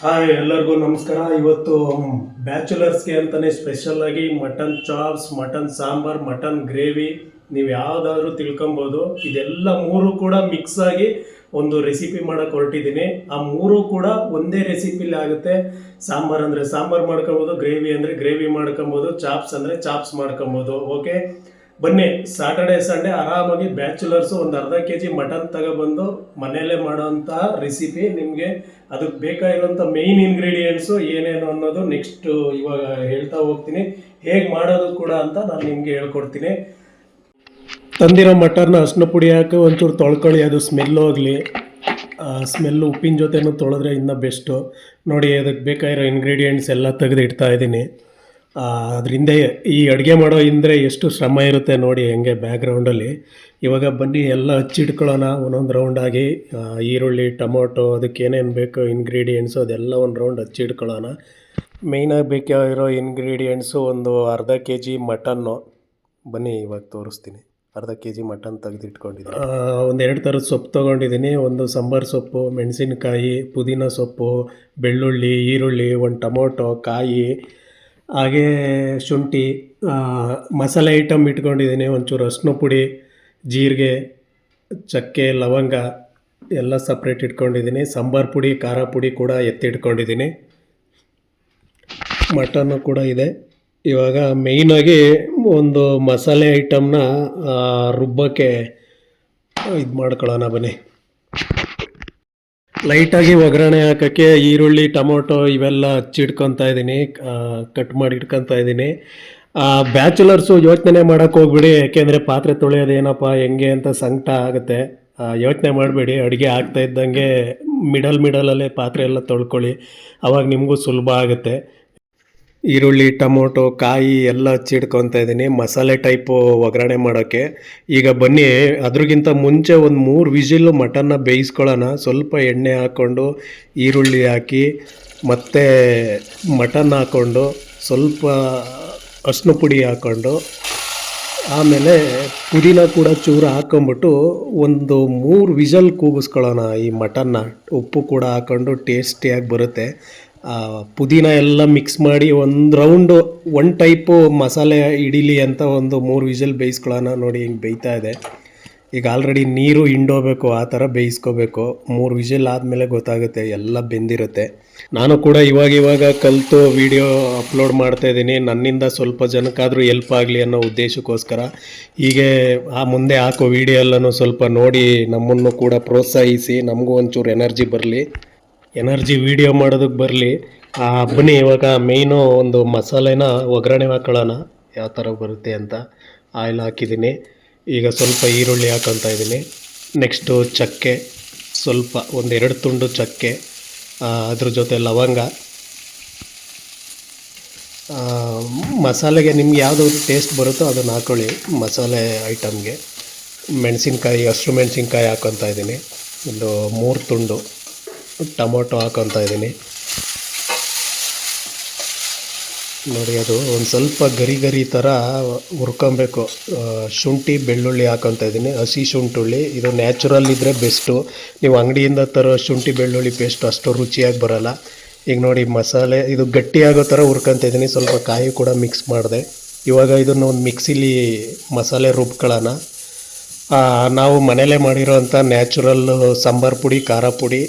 Hi ಎಲ್ಲರಿಗೂ ನಮಸ್ಕಾರ. ಇವತ್ತು ಬ್ಯಾಚುಲರ್ಸ್ಗೆ ಅಂತಲೇ ಸ್ಪೆಷಲಾಗಿ mutton chops, mutton sambar, mutton gravy ನೀವು ಯಾವುದಾದ್ರೂ ತಿಳ್ಕೊಬೋದು. ಇದೆಲ್ಲ ಮೂರು ಕೂಡ ಮಿಕ್ಸ್ ಆಗಿ ಒಂದು ರೆಸಿಪಿ ಮಾಡೋಕ್ಕೆ ಹೊರಟಿದ್ದೀನಿ. ಆ ಮೂರು ಕೂಡ ಒಂದೇ ರೆಸಿಪಿಲಿ ಆಗುತ್ತೆ. ಸಾಂಬಾರ್ ಅಂದರೆ ಸಾಂಬಾರು ಮಾಡ್ಕೊಬೋದು, ಗ್ರೇವಿ ಅಂದರೆ ಗ್ರೇವಿ ಮಾಡ್ಕೊಬೋದು, ಚಾಪ್ಸ್ ಅಂದರೆ ಚಾಪ್ಸ್ ಮಾಡ್ಕೊಬೋದು. ಓಕೆ, ಬನ್ನಿ. ಸ್ಯಾಟರ್ಡೆ ಸಂಡೇ ಆರಾಮಾಗಿ ಬ್ಯಾಚುಲರ್ಸು ಒಂದು ಅರ್ಧ ಕೆಜಿ ಮಟನ್ ತಗೊಬಂದು ಮನೆಯಲ್ಲೇ ಮಾಡೋವಂತಹ ರೆಸಿಪಿ. ನಿಮಗೆ ಅದಕ್ಕೆ ಬೇಕಾಗಿರುವಂಥ ಮೇಯ್ನ್ ಇಂಗ್ರೀಡಿಯೆಂಟ್ಸು ಏನೇನು ಅನ್ನೋದು ನೆಕ್ಸ್ಟ್ ಇವಾಗ ಹೇಳ್ತಾ ಹೋಗ್ತೀನಿ. ಹೇಗೆ ಮಾಡೋದು ಕೂಡ ಅಂತ ನಾನು ನಿಮಗೆ ಹೇಳ್ಕೊಡ್ತೀನಿ. ತಂದಿರೋ ಮಟನ್ನ ಅರ್ಶಿನ ಪುಡಿ ಹಾಕಿ ಒಂಚೂರು ತೊಳ್ಕೊಳ್ಳಿ, ಅದು ಸ್ಮೆಲ್ ಹೋಗಲಿ. ಸ್ಮೆಲ್ಲು ಉಪ್ಪಿನ ಜೊತೆನೂ ತೊಳೆದ್ರೆ ಇನ್ನೂ ಬೆಸ್ಟು. ನೋಡಿ, ಅದಕ್ಕೆ ಬೇಕಾಗಿರೋ ಇಂಗ್ರೀಡಿಯೆಂಟ್ಸ್ ಎಲ್ಲ ತೆಗೆದು ಇಡ್ತಾ ಇದ್ದೀನಿ. ಅದರಿಂದ ಈ ಅಡುಗೆ ಮಾಡೋ ಹಿಂದೆ ಎಷ್ಟು ಶ್ರಮ ಇರುತ್ತೆ ನೋಡಿ ಹೆಂಗೆ ಬ್ಯಾಕ್ಗ್ರೌಂಡಲ್ಲಿ. ಇವಾಗ ಬನ್ನಿ ಎಲ್ಲ ಹಚ್ಚಿಟ್ಕೊಳ್ಳೋಣ ಒಂದೊಂದು ರೌಂಡಾಗಿ. ಈರುಳ್ಳಿ, ಟೊಮೊಟೊ, ಅದಕ್ಕೆ ಏನೇನು ಬೇಕು ಇಂಗ್ರೀಡಿಯೆಂಟ್ಸು ಅದೆಲ್ಲ ಒಂದು ರೌಂಡ್ ಹಚ್ಚಿಟ್ಕೊಳ್ಳೋಣ. ಮೇಯ್ನಾಗಿ ಬೇಕಾಗಿರೋ ಇಂಗ್ರೀಡಿಯೆಂಟ್ಸು ಒಂದು ಅರ್ಧ ಕೆ ಜಿ ಮಟನ್ನು. ಬನ್ನಿ ಇವಾಗ ತೋರಿಸ್ತೀನಿ. ಅರ್ಧ ಕೆ ಜಿ ಮಟನ್ ತೆಗೆದಿಟ್ಕೊಂಡಿದ್ದೀನಿ. ಒಂದೆರಡು ಥರದ ಸೊಪ್ಪು ತೊಗೊಂಡಿದ್ದೀನಿ. ಒಂದು ಸಾಂಬಾರು ಸೊಪ್ಪು, ಮೆಣಸಿನ್ಕಾಯಿ, ಪುದೀನ ಸೊಪ್ಪು, ಬೆಳ್ಳುಳ್ಳಿ, ಈರುಳ್ಳಿ, ಒಂದು ಟೊಮೊಟೊ, ಕಾಯಿ, ಹಾಗೇ ಶುಂಠಿ, ಮಸಾಲೆ ಐಟಮ್ ಇಟ್ಕೊಂಡಿದ್ದೀನಿ. ಒಂಚೂರು ಅರಿಶಿನ ಪುಡಿ, ಜೀರಿಗೆ, ಚಕ್ಕೆ, ಲವಂಗ ಎಲ್ಲ ಸಪ್ರೇಟ್ ಇಟ್ಕೊಂಡಿದ್ದೀನಿ. ಸಾಂಬಾರು ಪುಡಿ, ಖಾರ ಪುಡಿ ಕೂಡ ಎತ್ತಿಟ್ಕೊಂಡಿದ್ದೀನಿ. ಮಟನ್ನು ಕೂಡ ಇದೆ. ಇವಾಗ ಮೇಯ್ನಾಗಿ ಒಂದು ಮಸಾಲೆ ಐಟಮ್ನ ರುಬ್ಬಕ್ಕೆ ಇದು ಮಾಡ್ಕೊಳ್ಳೋಣ ಬನ್ನಿ. ಲೈಟಾಗಿ ಒಗ್ಗರಣೆ ಹಾಕೋಕ್ಕೆ ಈರುಳ್ಳಿ, ಟೊಮೊಟೊ ಇವೆಲ್ಲ ಹಚ್ಚಿಡ್ಕೊತಾ ಇದ್ದೀನಿ, ಕಟ್ ಮಾಡಿ ಇಟ್ಕೊತಾ ಇದ್ದೀನಿ. ಬ್ಯಾಚುಲರ್ಸು ಯೋಚನೆ ಮಾಡೋಕ್ಕೆ ಹೋಗ್ಬಿಡಿ, ಯಾಕೆಂದರೆ ಪಾತ್ರೆ ತೊಳೆಯೋದು ಏನಪ್ಪ ಹೆಂಗೆ ಅಂತ ಸಂಕಟ ಆಗುತ್ತೆ. ಯೋಚನೆ ಮಾಡಬೇಡಿ. ಅಡುಗೆ ಆಗ್ತಾ ಇದ್ದಂಗೆ ಮಿಡಲಲ್ಲೇ ಪಾತ್ರೆ ಎಲ್ಲ ತೊಳ್ಕೊಳ್ಳಿ, ಆವಾಗ ನಿಮಗೂ ಸುಲಭ ಆಗುತ್ತೆ. ಈರುಳ್ಳಿ, ಟೊಮೊಟೊ, ಕಾಯಿ ಎಲ್ಲ ಹಚ್ಚಿಡ್ಕೊತಾ ಇದ್ದೀನಿ ಮಸಾಲೆ ಟೈಪು ಒಗ್ಗರಣೆ ಮಾಡೋಕ್ಕೆ. ಈಗ ಬನ್ನಿ, ಅದ್ರಿಗಿಂತ ಮುಂಚೆ ಒಂದು 3 ವಿಜಿಲ್ಲು ಮಟನ್ನ ಬೇಯಿಸ್ಕೊಳ್ಳೋಣ. ಸ್ವಲ್ಪ ಎಣ್ಣೆ ಹಾಕ್ಕೊಂಡು ಈರುಳ್ಳಿ ಹಾಕಿ ಮತ್ತು ಮಟನ್ ಹಾಕ್ಕೊಂಡು ಸ್ವಲ್ಪ ಅರಿಶಿನ ಪುಡಿ ಹಾಕ್ಕೊಂಡು ಆಮೇಲೆ ಪುದೀನ ಕೂಡ ಚೂರು ಹಾಕ್ಕೊಂಬಿಟ್ಟು ಒಂದು 3 ವಿಜಲ್ ಕೂಗಿಸ್ಕೊಳ್ಳೋಣ ಈ ಮಟನ್ನ. ಉಪ್ಪು ಕೂಡ ಹಾಕ್ಕೊಂಡು ಟೇಸ್ಟಿಯಾಗಿ ಬರುತ್ತೆ. ಪುದೀನ ಎಲ್ಲ ಮಿಕ್ಸ್ ಮಾಡಿ ಒಂದು ರೌಂಡು ಒನ್ ಟೈಪು ಮಸಾಲೆ ಹಿಡೀಲಿ ಅಂತ ಒಂದು 3 ವಿಜಲ್ ಬೇಯಿಸ್ಕೊಳ್ಳೋಣ. ನೋಡಿ ಹಿಂಗೆ ಬೇಯ್ತಾ ಇದೆ. ಈಗ ಆಲ್ರೆಡಿ ನೀರು ಹಿಂಡೋಬೇಕು, ಆ ಥರ ಬೇಯಿಸ್ಕೋಬೇಕು. 3 ವಿಜಲ್ ಆದಮೇಲೆ ಗೊತ್ತಾಗುತ್ತೆ ಎಲ್ಲ ಬೆಂದಿರುತ್ತೆ. ನಾನು ಕೂಡ ಇವಾಗ ಕಲಿತು ವಿಡಿಯೋ ಅಪ್ಲೋಡ್ ಮಾಡ್ತಾಯಿದ್ದೀನಿ. ನನ್ನಿಂದ ಸ್ವಲ್ಪ ಜನಕ್ಕಾದರೂ ಹೆಲ್ಪ್ ಆಗಲಿ ಅನ್ನೋ ಉದ್ದೇಶಕ್ಕೋಸ್ಕರ. ಹೀಗೆ ಮುಂದೆ ಹಾಕೋ ವಿಡಿಯೋ ಎಲ್ಲನೂ ಸ್ವಲ್ಪ ನೋಡಿ ನಮ್ಮನ್ನು ಕೂಡ ಪ್ರೋತ್ಸಾಹಿಸಿ, ನಮಗೂ ಒಂಚೂರು ಎನರ್ಜಿ ವಿಡಿಯೋ ಮಾಡೋದಕ್ಕೆ ಬರಲಿ. ಬನ್ನಿ ಇವಾಗ ಮೇಯ್ನು ಒಂದು ಮಸಾಲೆನ ಒಗ್ಗರಣೆ ಹಾಕೊಳ್ಳೋಣ, ಯಾವ ಥರ ಬರುತ್ತೆ ಅಂತ. ಆಯಿಲ್ ಹಾಕಿದ್ದೀನಿ. ಈಗ ಸ್ವಲ್ಪ ಈರುಳ್ಳಿ ಹಾಕೊತಾ ಇದ್ದೀನಿ. ನೆಕ್ಸ್ಟು ಚಕ್ಕೆ, ಸ್ವಲ್ಪ 1-2 ತುಂಡು ಚಕ್ಕೆ, ಅದ್ರ ಜೊತೆ ಲವಂಗ. ಮಸಾಲೆಗೆ ನಿಮ್ಗೆ ಯಾವುದು ಟೇಸ್ಟ್ ಬರುತ್ತೋ ಅದನ್ನು ಹಾಕ್ಕೊಳ್ಳಿ ಮಸಾಲೆ ಐಟಮ್ಗೆ. ಮೆಣಸಿನ್ಕಾಯಿ, ಹಸಿರು ಮೆಣಸಿನ್ಕಾಯಿ ಹಾಕ್ಕೊತಾ ಇದ್ದೀನಿ. ಒಂದು 3 ತುಂಡು ಟೊಮೊಟೊ ಹಾಕ್ಕೊತಾ ಇದ್ದೀನಿ. ನೋಡಿ, ಅದು ಒಂದು ಸ್ವಲ್ಪ ಗರಿ ಥರ ಹುರ್ಕೊಬೇಕು. ಶುಂಠಿ, ಬೆಳ್ಳುಳ್ಳಿ ಹಾಕ್ಕೊತಾ ಇದ್ದೀನಿ. ಹಸಿ ಶುಂಠಿ, ಇದು ನ್ಯಾಚುರಲ್ ಇದ್ದರೆ ಬೆಸ್ಟು. ನೀವು ಅಂಗಡಿಯಿಂದ ತರೋ ಶುಂಠಿ ಬೆಳ್ಳುಳ್ಳಿ ಪೇಸ್ಟ್ ಅಷ್ಟು ರುಚಿಯಾಗಿ ಬರೋಲ್ಲ. ಈಗ ನೋಡಿ, ಮಸಾಲೆ ಇದು ಗಟ್ಟಿಯಾಗೋ ಥರ ಹುರ್ಕೊತಾ ಇದ್ದೀನಿ. ಸ್ವಲ್ಪ ಕಾಯಿ ಕೂಡ ಮಿಕ್ಸ್ ಮಾಡಿದೆ. ಇವಾಗ ಇದನ್ನು ಒಂದು ಮಿಕ್ಸಿಲಿ ಮಸಾಲೆ ರುಬ್ಕೊಳ್ಳೋಣ. ನಾವು ಮನೇಲೇ ಮಾಡಿರೋಂಥ ನ್ಯಾಚುರಲ್ ಸಾಂಬಾರು ಪುಡಿ, ಖಾರ ಪುಡಿ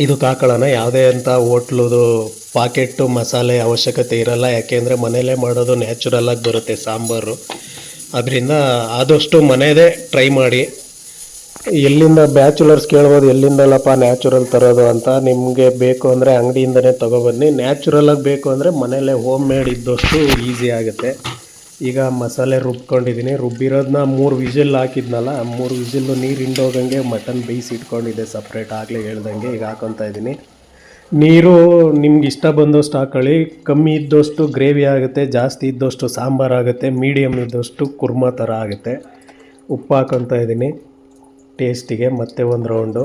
ಇದಕ್ಕೆ ಹಾಕೊಳ್ಳೋಣ. ಯಾವುದೇ ಅಂತ ಹೋಟ್ಲದು ಪಾಕೆಟ್ಟು ಮಸಾಲೆ ಅವಶ್ಯಕತೆ ಇರಲ್ಲ, ಯಾಕೆಂದರೆ ಮನೆಯಲ್ಲೇ ಮಾಡೋದು ನ್ಯಾಚುರಲಾಗಿ ಬರುತ್ತೆ ಸಾಂಬಾರು. ಅದರಿಂದ ಆದಷ್ಟು ಮನೆಯದೇ ಟ್ರೈ ಮಾಡಿ. ಎಲ್ಲಿಂದ ಬ್ಯಾಚುಲರ್ಸ್ ಕೇಳ್ಬೋದು, ಎಲ್ಲಿಂದಲ್ಲಪ್ಪ ನ್ಯಾಚುರಲ್ ತರೋದು ಅಂತ. ನಿಮಗೆ ಬೇಕು ಅಂದರೆ ಅಂಗಡಿಯಿಂದನೇ ತೊಗೊಬನ್ನಿ. ನ್ಯಾಚುರಲಾಗಿ ಬೇಕು ಅಂದರೆ ಮನೆಯಲ್ಲೇ ಹೋಮ್ ಮೇಡ್ ಇದ್ದಷ್ಟು ಈಸಿ ಆಗುತ್ತೆ. ಈಗ ಮಸಾಲೆ ರುಬ್ಕೊಂಡಿದ್ದೀನಿ. ರುಬ್ಬಿರೋದನ್ನ 3 ವಿಜಿಲ್ ಹಾಕಿದ್ನಲ್ಲ, 3 ವಿಜಿಲ್ಲು ನೀರು ಹಿಂಡೋಗಂಗೆ ಮಟನ್ ಬೇಯಿಸಿ ಇಟ್ಕೊಂಡಿದ್ದೆ ಸಪ್ರೇಟ್, ಆಗಲೇ ಹೇಳ್ದಂಗೆ. ಈಗ ಹಾಕ್ಕೊತಾ ಇದ್ದೀನಿ. ನೀರು ನಿಮ್ಗೆ ಇಷ್ಟ ಬಂದಷ್ಟು ಹಾಕ್ಕೊಳ್ಳಿ. ಕಮ್ಮಿ ಇದ್ದಷ್ಟು ಗ್ರೇವಿ ಆಗುತ್ತೆ, ಜಾಸ್ತಿ ಇದ್ದಷ್ಟು ಸಾಂಬಾರು ಆಗುತ್ತೆ, ಮೀಡಿಯಮ್ ಇದ್ದಷ್ಟು ಕುರ್ಮಾ ಥರ ಆಗುತ್ತೆ. ಉಪ್ಪು ಹಾಕ್ಕೊತಾ ಇದ್ದೀನಿ ಟೇಸ್ಟಿಗೆ. ಮತ್ತೆ ಒಂದು ರೌಂಡು.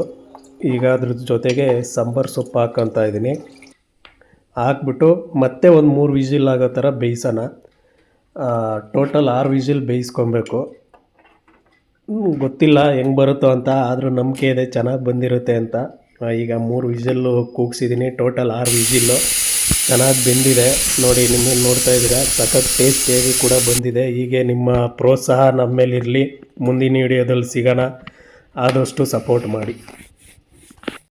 ಈಗ ಅದ್ರ ಜೊತೆಗೆ ಸಾಂಬಾರು ಸೊಪ್ಪು ಹಾಕ್ಕೊತಾ ಇದ್ದೀನಿ. ಹಾಕ್ಬಿಟ್ಟು ಮತ್ತೆ ಒಂದು 3 ವಿಜಿಲ್ ಆಗೋ ಥರ ಬೇಯಿಸೋಣ. Total 6 vigil ಬೇಯಿಸ್ಕೊಬೇಕು. ಗೊತ್ತಿಲ್ಲ ಹೆಂಗೆ ಬರುತ್ತೋ ಅಂತ, ಆದರೂ ನಂಬಿಕೆ ಇದೆ ಚೆನ್ನಾಗಿ ಬಂದಿರುತ್ತೆ ಅಂತ. ಈಗ 3 ವಿಷಲ್ಲು ಕೂಗ್ಸಿದ್ದೀನಿ. Total 6 whistle. ಚೆನ್ನಾಗಿ ಬೆಂದಿದೆ ನೋಡಿ, ನಿಮ್ಮಲ್ಲಿ ನೋಡ್ತಾ ಇದ್ದೀರಾ. ಸಖತ್ ಟೇಸ್ಟಿಯಾಗಿ ಕೂಡ ಬಂದಿದೆ. ಹೀಗೆ ನಿಮ್ಮ ಪ್ರೋತ್ಸಾಹ ನಮ್ಮ ಮೇಲಿರಲಿ. ಮುಂದಿನ ವಿಡಿಯೋದಲ್ಲಿ ಸಿಗೋಣ. ಆದಷ್ಟು ಸಪೋರ್ಟ್ ಮಾಡಿ.